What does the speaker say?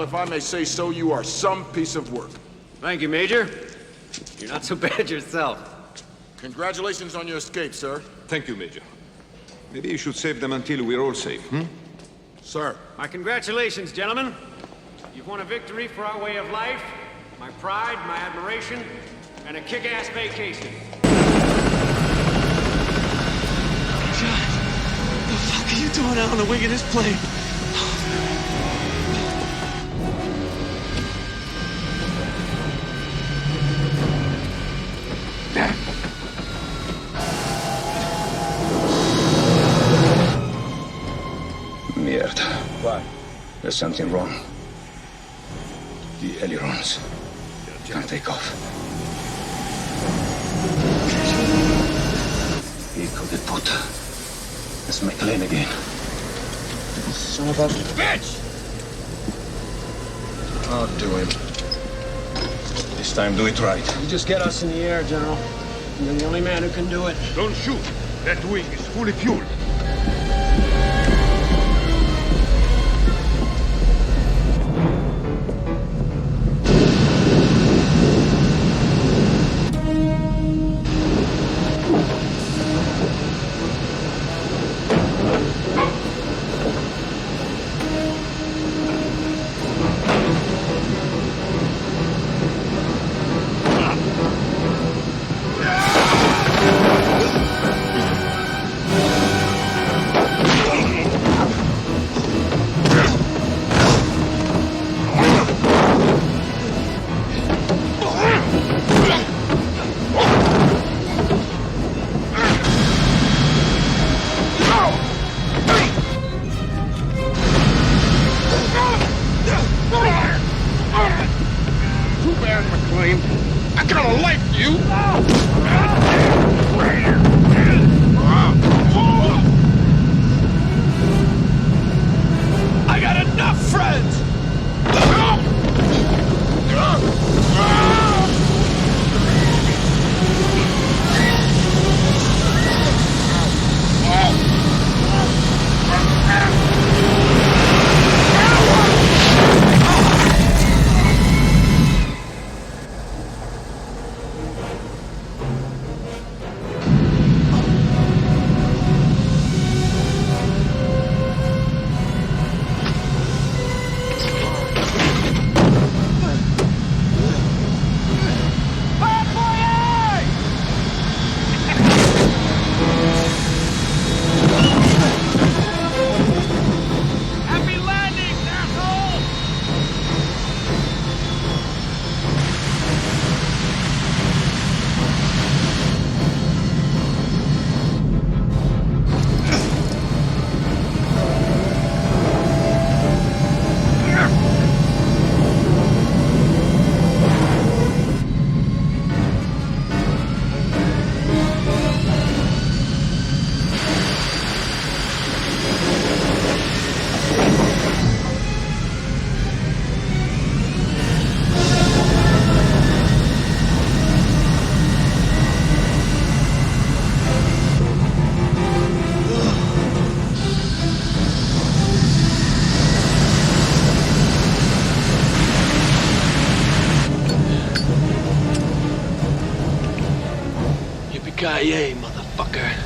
if I may say so, you are some piece of work. Thank you, Major. You're not so bad yourself. Congratulations on your escape, sir. Thank you, Major. Maybe you should save them until we're all safe, Sir. My congratulations, gentlemen. You've won a victory for our way of life, my pride, my admiration, and a kick-ass vacation. God, what the fuck are you doing out on the wing of this plane? Mierda. What? There's something wrong. The ailerons can't take off. Hijo de puta. It's McLean again. Son of a bitch! I'll do him. This time do it right. You just get us in the air, General. You're the only man who can do it. Don't shoot. That wing is fully fueled. Yippee-ki-yay, motherfucker.